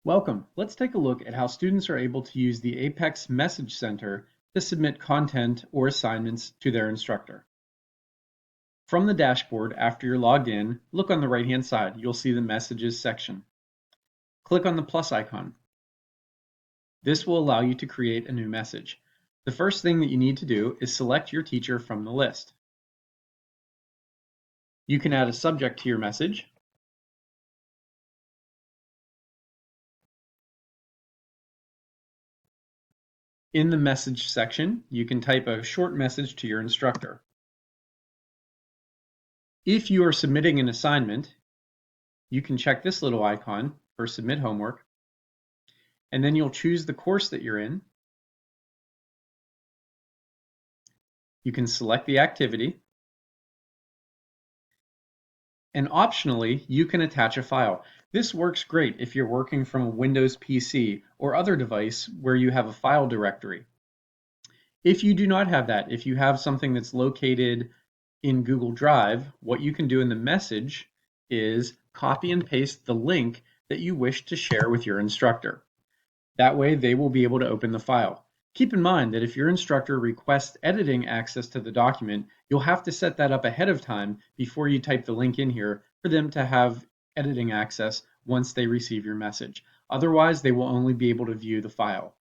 Welcome. Let's take a look at how students are able to use the Apex Message Center to submit content or assignments to their instructor. From the dashboard, after you're logged in, look on the right-hand side. You'll see the Messages section. Click on the plus icon. This will allow you to create a new message. The first thing that you need to do is select your teacher from the list. You can add a subject to your message. In the message section, you can type a short message to your instructor. If you are submitting an assignment, you can check this little icon for Submit Homework, and then you'll choose the course that you're in. You can select the activity, and optionally, you can attach a file. This works great if you're working from a Windows PC or other device where you have a file directory. If you do not have that, if you have something that's located in Google Drive, what you can do in the message is copy and paste the link that you wish to share with your instructor. That way they will be able to open the file. Keep in mind that if your instructor requests editing access to the document, you'll have to set that up ahead of time before you type the link in here for them to have editing access once they receive your message. Otherwise, they will only be able to view the file.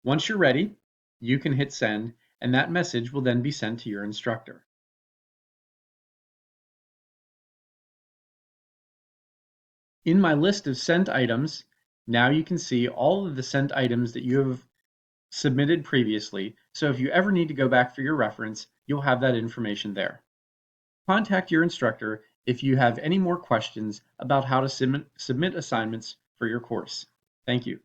Once you're ready, you can hit send, and that message will then be sent to your instructor. In my list of sent items, now you can see all of the sent items that you have submitted previously, so if you ever need to go back for your reference, you'll have that information there. Contact your instructor if you have any more questions about how to submit assignments for your course. Thank you.